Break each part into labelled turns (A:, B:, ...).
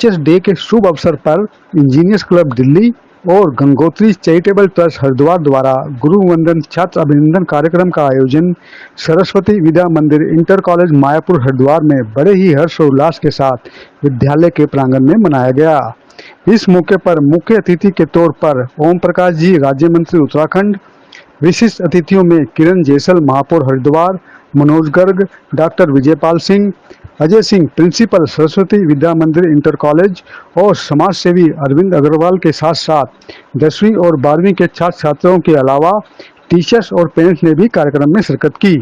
A: Teachers day के शुभ अवसर पर इंजीनियर्स क्लब दिल्ली और गंगोत्री चैरिटेबल ट्रस्ट हरिद्वार द्वारा गुरु वंदन छात्र अभिनंदन कार्यक्रम का आयोजन सरस्वती विद्या मंदिर इंटर कॉलेज मायापुर हरिद्वार में बड़े ही हर्ष और उल्लास के साथ विद्यालय के प्रांगण में मनाया गया। इस मौके पर मुख्य अतिथि के तौर पर ओम प्रकाश जी, राज्य मंत्री उत्तराखंड, विशिष्ट अतिथियों में किरण जैसल, महापौर हरिद्वार, मनोज गर्ग, डॉक्टर विजयपाल सिंह, अजय सिंह, प्रिंसिपल सरस्वती विद्या मंदिर इंटर कॉलेज और समाज सेवी अरविंद अग्रवाल के साथ साथ 10वीं और 12वीं के छात्र छात्राओं के अलावा टीचर्स और पेरेंट्स ने भी कार्यक्रम में शिरकत की।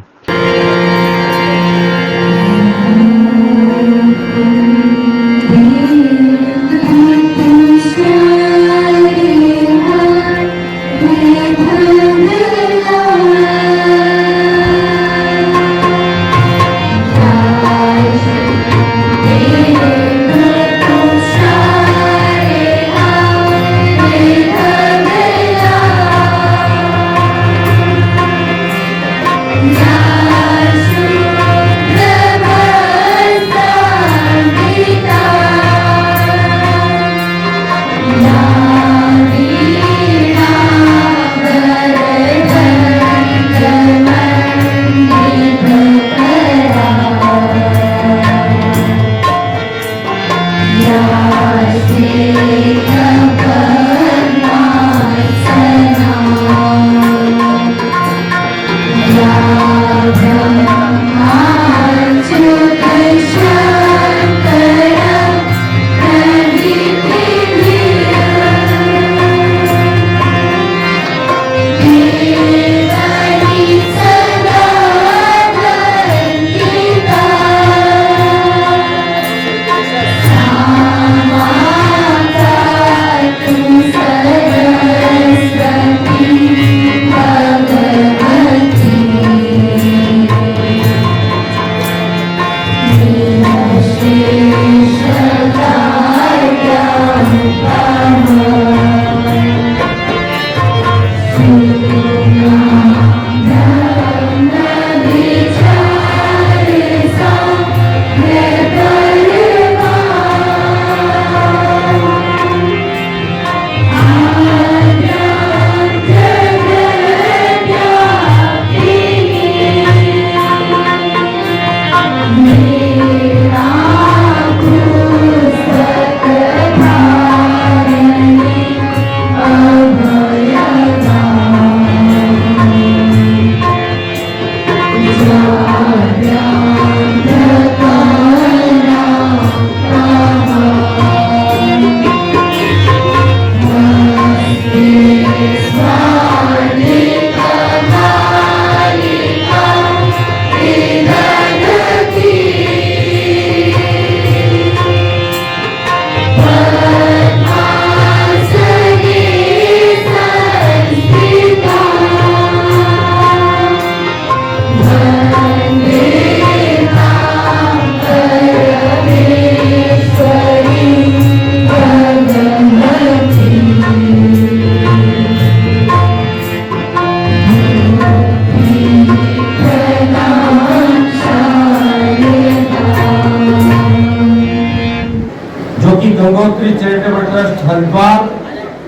B: गंगोत्री चैरिटेबल ट्रस्ट हरिद्वार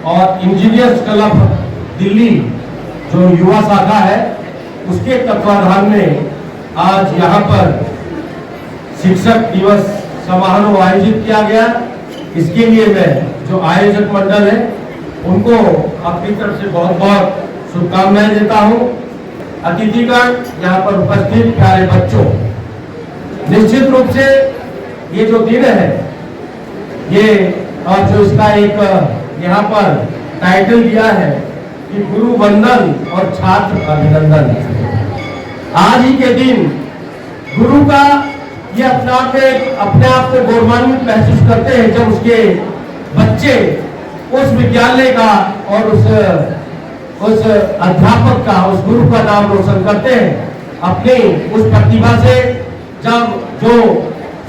B: और इंजीनियर्स क्लब दिल्ली जो युवा शाखा है उसके तत्वाधान में आज यहाँ पर शिक्षक दिवस समारोह आयोजित किया गया। इसके लिए मैं जो आयोजक मंडल है उनको अपनी तरफ से बहुत बहुत शुभकामनाएं देता हूँ। अतिथिगण, यहाँ पर उपस्थित प्यारे बच्चों, निश्चित रूप से ये जो दिन है ये और जो इसका एक यहाँ पर टाइटल दिया है कि गुरु वंदन और छात्र अभिनंदन। आज ही के दिन गुरु का ये अपने आप में गौरवान्वित महसूस करते हैं जब उसके बच्चे उस विद्यालय का और उस अध्यापक का, उस गुरु का नाम रोशन करते हैं अपनी उस प्रतिभा से। जब जो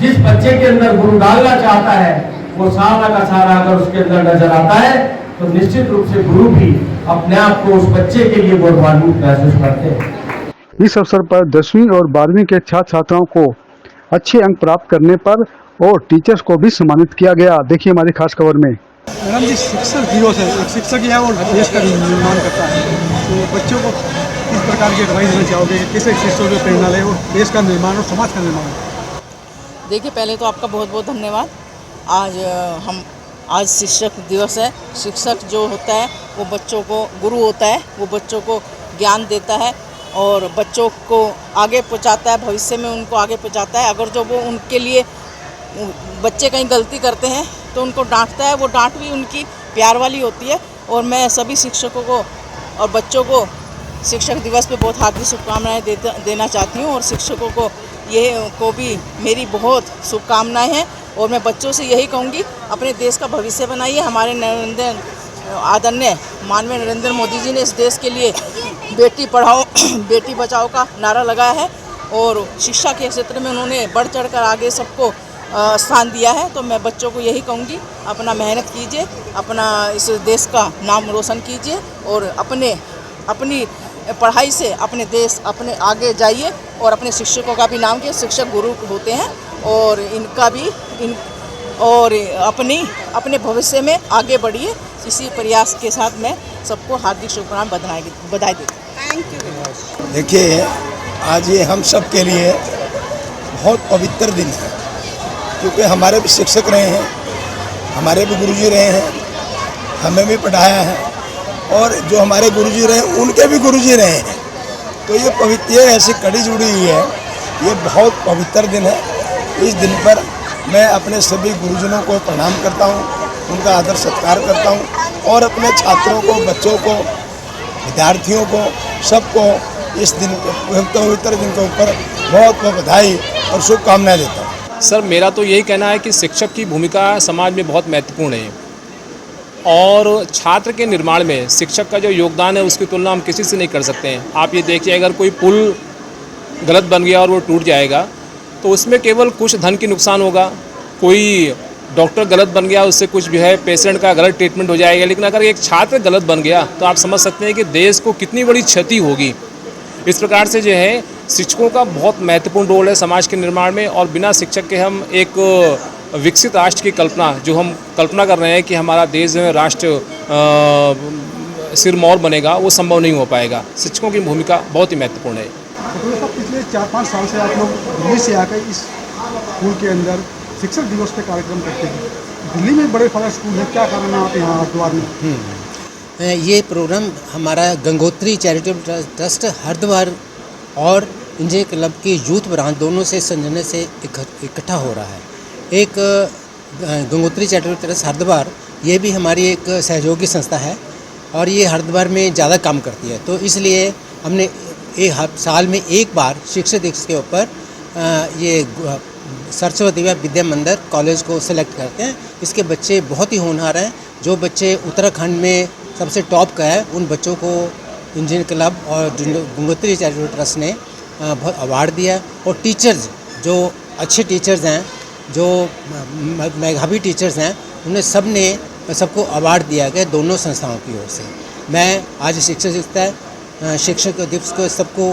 B: जिस बच्चे के अंदर गुरु डालना चाहता है वो सारा का सारा अगर उसके अंदर नजर आता है तो निश्चित रूप से गुरु भी अपने आप को उस बच्चे के लिए गौरवान्वित महसूस करते हैं।
A: इस अवसर पर 10वीं और 12वीं के छात्र छात्राओं को अच्छे अंक प्राप्त करने पर और टीचर्स को भी सम्मानित किया गया। देखिए हमारी खास खबर में।
C: मैडम जी, शिक्षक दिवस है। एक शिक्षक ही है और देश का निर्माण करता है। तो बच्चों को किस प्रकार की एडवाइस देना चाहोगे कि कैसे शिक्षकों की प्रेरणा ले और देश का निर्माण और समाज का निर्माण हो?
D: देखिए, पहले तो आपका बहुत बहुत धन्यवाद। आज शिक्षक दिवस है। शिक्षक जो होता है वो बच्चों को गुरु होता है, वो बच्चों को ज्ञान देता है और बच्चों को आगे पहुंचाता है, भविष्य में उनको आगे पहुंचाता है। अगर जो वो उनके लिए बच्चे कहीं गलती करते हैं तो उनको डांटता है, वो डांट भी उनकी प्यार वाली होती है। और मैं सभी शिक्षकों को और बच्चों को शिक्षक दिवस पे बहुत हार्दिक शुभकामनाएं देना चाहती हूँ और शिक्षकों को भी मेरी बहुत शुभकामनाएं हैं। और मैं बच्चों से यही कहूँगी, अपने देश का भविष्य बनाइए। हमारे आदरणीय माननीय नरेंद्र मोदी जी ने इस देश के लिए बेटी पढ़ाओ बेटी बचाओ का नारा लगाया है और शिक्षा के क्षेत्र में उन्होंने बढ़ चढ़ कर आगे सबको स्थान दिया है। तो मैं बच्चों को यही कहूँगी, अपना मेहनत कीजिए, अपना इस देश का नाम रोशन कीजिए और अपनी पढ़ाई से अपने देश अपने आगे जाइए और अपने शिक्षकों का भी नाम किए। शिक्षक गुरु होते हैं और इनका भी और अपने भविष्य में आगे बढ़िए। इसी प्रयास के साथ मैं सबको हार्दिक शुभकामनाएं बधाई देती हूँ। Thank you.
E: देखिए, आज ये हम सब के लिए बहुत पवित्र दिन है, क्योंकि हमारे भी शिक्षक रहे हैं, हमारे भी गुरुजी रहे हैं, हमें भी पढ़ाया है और जो हमारे गुरुजी रहे उनके भी गुरुजी रहे हैं। तो ये ऐसी कड़ी जुड़ी हुई है, ये बहुत पवित्र दिन है। इस दिन पर मैं अपने सभी गुरुजनों को प्रणाम करता हूँ, उनका आदर सत्कार करता हूँ और अपने छात्रों को, बच्चों को, विद्यार्थियों को, सबको इस दिन पवित्र दिन के ऊपर बहुत बहुत बधाई और शुभकामनाएं देता हूँ।
F: सर, मेरा तो यही कहना है कि शिक्षक की भूमिका समाज में बहुत महत्वपूर्ण है और छात्र के निर्माण में शिक्षक का जो योगदान है उसकी तुलना हम किसी से नहीं कर सकते हैं। आप ये देखिए, अगर कोई पुल गलत बन गया और वो टूट जाएगा तो उसमें केवल कुछ धन की नुकसान होगा, कोई डॉक्टर गलत बन गया उससे कुछ भी है पेशेंट का गलत ट्रीटमेंट हो जाएगा, लेकिन अगर एक छात्र गलत बन गया तो आप समझ सकते हैं कि देश को कितनी बड़ी क्षति होगी। इस प्रकार से जो है शिक्षकों का बहुत महत्वपूर्ण रोल है समाज के निर्माण में और बिना शिक्षक के हम एक विकसित राष्ट्र की कल्पना जो हम कल्पना कर रहे हैं कि हमारा देश जो है राष्ट्र सिरमौर बनेगा, वो संभव नहीं हो पाएगा। शिक्षकों की भूमिका बहुत ही महत्वपूर्ण है।
C: तो पिछले 4-5 साल से आप लोग दिल्ली से आकर इस स्कूल के अंदर शिक्षक दिवस पे कार्यक्रम करते हैं। दिल्ली में बड़े बड़ा स्कूल है, क्या कारण है आप यहाँ हरिद्वार में?
G: ये प्रोग्राम हमारा गंगोत्री चैरिटेबल ट्रस्ट हरिद्वार और इंजीनियर क्लब की यूथ ब्रांच दोनों से संजने से इकट्ठा हो रहा है। एक गंगोत्री चैरिटेबल ट्रस्ट हरिद्वार, ये भी हमारी एक सहयोगी संस्था है और ये हरिद्वार में ज़्यादा काम करती है। तो इसलिए हमने साल में एक बार शिक्षक दिवस के ऊपर ये सरस्वती विद्या मंदिर कॉलेज को सेलेक्ट करते हैं। इसके बच्चे बहुत ही होनहार हैं। जो बच्चे उत्तराखंड में सबसे टॉप का है उन बच्चों को इंजीनियर क्लब और गंगोत्री चैरिटेबल ट्रस्ट ने बहुत अवार्ड दिया और टीचर्स जो अच्छे टीचर्स हैं, जो मेधावी टीचर्स हैं, उन्हें सबको अवार्ड दिया गया दोनों संस्थाओं की ओर से। मैं आज शिक्षक दिवस को सबको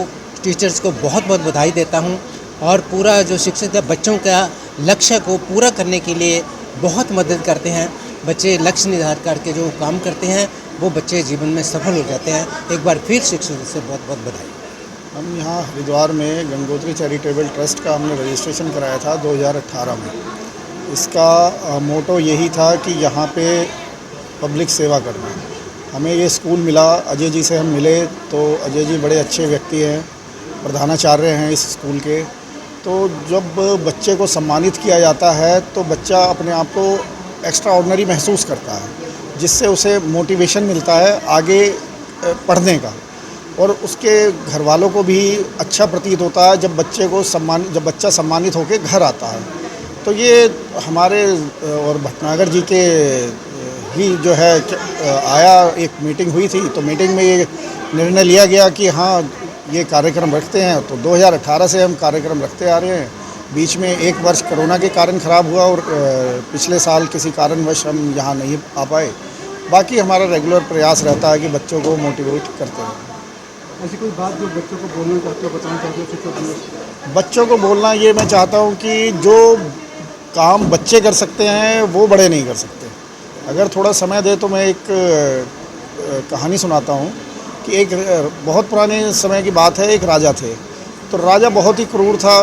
G: टीचर्स को बहुत बहुत बधाई देता हूं और पूरा जो शिक्षक बच्चों का लक्ष्य को पूरा करने के लिए बहुत मदद करते हैं। बच्चे लक्ष्य निर्धारित करके जो काम करते हैं वो बच्चे जीवन में सफल हो जाते हैं। एक बार फिर शिक्षक से बहुत बहुत बधाई।
H: हम यहाँ हरिद्वार में गंगोत्री चैरिटेबल ट्रस्ट का हमने रजिस्ट्रेशन कराया था 2018 में। इसका मोटो यही था कि यहाँ पे पब्लिक सेवा करना। हमें ये स्कूल मिला, अजय जी से हम मिले तो अजय जी बड़े अच्छे व्यक्ति हैं, प्रधानाचार्य हैं इस स्कूल के। तो जब बच्चे को सम्मानित किया जाता है तो बच्चा अपने आप को एक्स्ट्रा ऑर्डिनरी महसूस करता है, जिससे उसे मोटिवेशन मिलता है आगे पढ़ने का और उसके घर वालों को भी अच्छा प्रतीत होता है जब जब बच्चा सम्मानित होकर घर आता है। तो ये हमारे और भटनागर जी के ही जो है आया, एक मीटिंग हुई थी तो मीटिंग में ये निर्णय लिया गया कि हाँ ये कार्यक्रम रखते हैं। तो 2018 से हम कार्यक्रम रखते आ रहे हैं। बीच में एक वर्ष कोरोना के कारण ख़राब हुआ और पिछले साल किसी कारणवश हम यहाँ नहीं आ पाए। बाकी हमारा रेगुलर प्रयास रहता है कि बच्चों को मोटिवेट करते हैं।
C: ऐसी कोई बात जो बच्चों को बोलना चाहते हो, बताना चाहते हो शिक्षक दिवस?
H: बच्चों को बोलना ये मैं चाहता हूँ कि जो काम बच्चे कर सकते हैं वो बड़े नहीं कर सकते। अगर थोड़ा समय दे तो मैं एक कहानी सुनाता हूँ कि एक बहुत पुराने समय की बात है। एक राजा थे, तो राजा बहुत ही क्रूर था,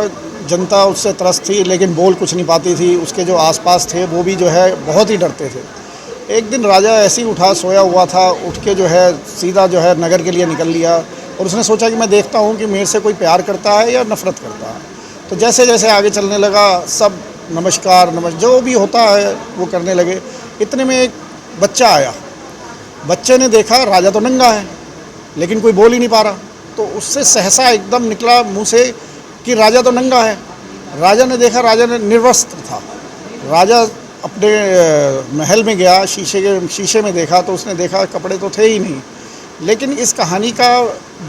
H: जनता उससे त्रस्त थी लेकिन बोल कुछ नहीं पाती थी। उसके जो आसपास थे वो भी जो है बहुत ही डरते थे। एक दिन राजा ऐसे ही उठा, सोया हुआ था, उठ के जो है सीधा जो है नगर के लिए निकल लिया और उसने सोचा कि मैं देखता हूँ कि मेरे से कोई प्यार करता है या नफ़रत करता है। तो जैसे जैसे आगे चलने लगा, सब नमस्कार जो भी होता है वो करने लगे। इतने में एक बच्चा आया। बच्चे ने देखा राजा तो नंगा है लेकिन कोई बोल ही नहीं पा रहा, तो उससे सहसा एकदम निकला मुंह से कि राजा तो नंगा है। राजा ने देखा, राजा ने निर्वस्त्र था। राजा अपने महल में गया, शीशे में देखा तो उसने देखा कपड़े तो थे ही नहीं। लेकिन इस कहानी का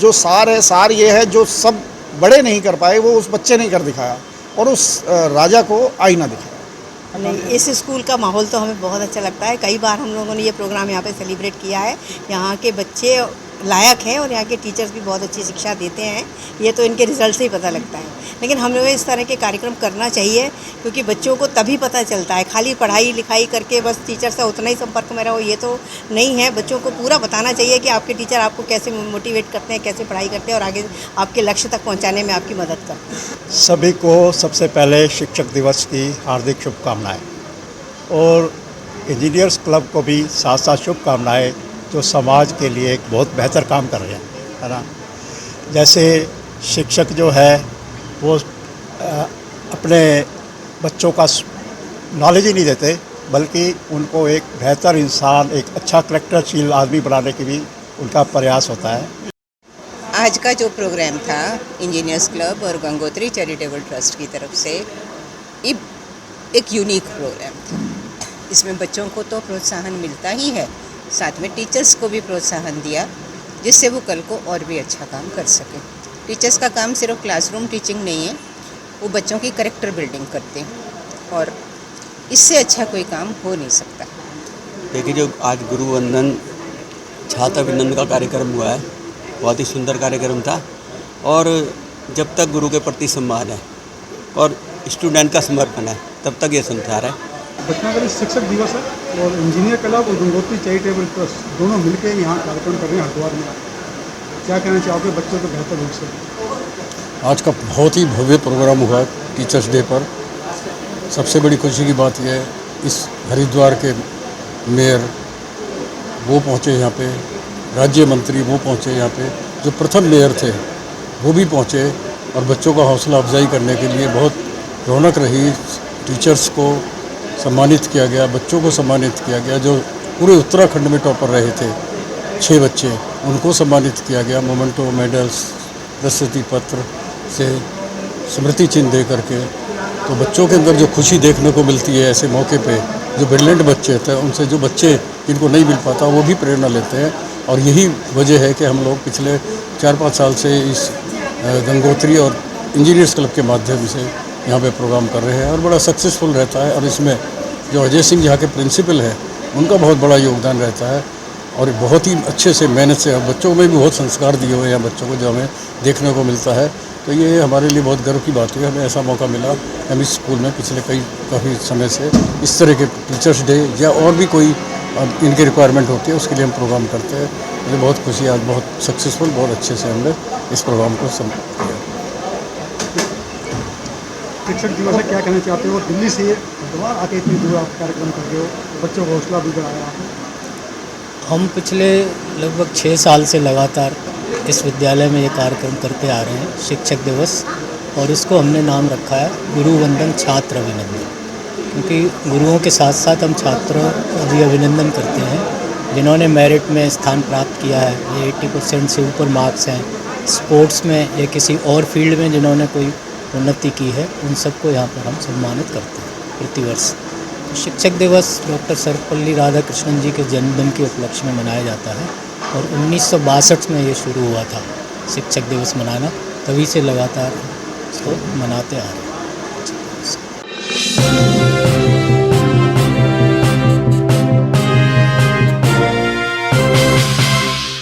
H: जो सार ये है, जो सब बड़े नहीं कर पाए वो उस बच्चे ने कर दिखाया और उस राजा को आईना दिखाया।
I: नहीं, इस स्कूल का माहौल तो हमें बहुत अच्छा लगता है। कई बार हम लोगों ने ये प्रोग्राम यहाँ पे सेलिब्रेट किया है। यहाँ के बच्चे लायक हैं और यहाँ के टीचर्स भी बहुत अच्छी शिक्षा देते हैं। ये तो इनके रिजल्ट से ही पता लगता है। लेकिन हम लोग इस तरह के कार्यक्रम करना चाहिए क्योंकि बच्चों को तभी पता चलता है। खाली पढ़ाई लिखाई करके बस टीचर से उतना ही संपर्क में रहो, ये तो नहीं है। बच्चों को पूरा बताना चाहिए कि आपके टीचर आपको कैसे मोटिवेट करते हैं, कैसे पढ़ाई करते हैं और आगे आपके लक्ष्य तक पहुँचाने में आपकी मदद करते हैं।
J: सभी को सबसे पहले शिक्षक दिवस की हार्दिक शुभकामनाएं और इंजीनियर्स क्लब को भी साथ साथ शुभकामनाएं, जो समाज के लिए एक बहुत बेहतर काम कर रहे हैं, है ना। जैसे शिक्षक जो है वो अपने बच्चों का नॉलेज ही नहीं देते बल्कि उनको एक बेहतर इंसान, एक अच्छा करैक्टरशील आदमी बनाने की भी उनका प्रयास होता है।
K: आज का जो प्रोग्राम था इंजीनियर्स क्लब और गंगोत्री चैरिटेबल ट्रस्ट की तरफ से, ये एक यूनिक प्रोग्राम था। इसमें बच्चों को तो प्रोत्साहन मिलता ही है, साथ में टीचर्स को भी प्रोत्साहन दिया जिससे वो कल को और भी अच्छा काम कर सकें। टीचर्स का काम सिर्फ क्लासरूम टीचिंग नहीं है, वो बच्चों की कैरेक्टर बिल्डिंग करते हैं और इससे अच्छा कोई काम हो नहीं सकता।
L: देखिए, जो आज गुरु वंदन छात्र अभिनंदन का कार्यक्रम हुआ है, बहुत ही सुंदर कार्यक्रम था और जब तक गुरु के प्रति सम्मान है और स्टूडेंट का समर्पण है तब तक ये संसार है।
C: भटनागर शिक्षक दिवस है और इंजीनियर क्लब और गंगोत्री चैरिटेबल ट्रस्ट दोनों मिलकर यहाँ कार्यक्रम कर रहे हैं हरिद्वार में। क्या कहना चाहोगे बच्चों को बेहतर भविष्य?
M: आज का बहुत ही भव्य प्रोग्राम हुआ टीचर्स डे पर। सबसे बड़ी खुशी की बात यह है, इस हरिद्वार के मेयर वो पहुँचे यहाँ पे, राज्य मंत्री वो पहुँचे यहाँ पे, जो प्रथम मेयर थे वो भी पहुँचे और बच्चों का हौसला अफजाई करने के लिए बहुत रौनक रही। टीचर्स को सम्मानित किया गया, बच्चों को सम्मानित किया गया। जो पूरे उत्तराखंड में टॉपर रहे थे 6 बच्चे, उनको सम्मानित किया गया मोमेंटो, मेडल्स, प्रशस्ति पत्र से स्मृति चिन्ह दे करके। तो बच्चों के अंदर जो खुशी देखने को मिलती है ऐसे मौके पे, जो ब्रिलियंट बच्चे थे उनसे जो बच्चे जिनको नहीं मिल पाता वो भी प्रेरणा लेते हैं। और यही वजह है कि हम लोग पिछले 4-5 साल से इस गंगोत्री और इंजीनियर्स क्लब के माध्यम से यहाँ पे प्रोग्राम कर रहे हैं और बड़ा सक्सेसफुल रहता है। और इसमें जो अजय सिंह यहाँ के प्रिंसिपल हैं उनका बहुत बड़ा योगदान रहता है और बहुत ही अच्छे से मेहनत से बच्चों में भी बहुत संस्कार दिए हुए हैं बच्चों को, जो हमें देखने को मिलता है। तो ये हमारे लिए बहुत गर्व की बात हुई, हमें ऐसा मौका मिला। हम इस स्कूल में पिछले काफ़ी समय से इस तरह के टीचर्स डे या और भी कोई इनकी रिक्वायरमेंट होती है उसके लिए हम प्रोग्राम करते हैं। मुझे बहुत खुशी, आज बहुत सक्सेसफुल, बहुत अच्छे से हमने इस प्रोग्राम को किया।
C: शिक्षक दिवस है, क्या कहना चाहते हो? दिल्ली से हरिद्वार आके इतनी दूर आप कार्यक्रम कर रहे हो, बच्चों को हौसला भी बढ़ाया आपने।
N: हम पिछले लगभग 6 साल से लगातार इस विद्यालय में ये कार्यक्रम करते आ रहे हैं, शिक्षक दिवस, और इसको हमने नाम रखा है गुरु वंदन छात्र अभिनंदन, क्योंकि गुरुओं के साथ साथ हम छात्रों का भी अभिनंदन करते हैं जिन्होंने मेरिट में स्थान प्राप्त किया है। ये 80% से ऊपर मार्क्स हैं। स्पोर्ट्स में या किसी और फील्ड में जिन्होंने कोई उन्नति की है, उन सबको यहाँ पर हम सम्मानित करते हैं प्रतिवर्ष। शिक्षक दिवस डॉक्टर सर्वपल्ली राधाकृष्णन जी के जन्मदिन के उपलक्ष्य में मनाया जाता है और 1962 में ये शुरू हुआ था शिक्षक दिवस मनाना, तभी से लगातार इसको मनाते आ रहे हैं।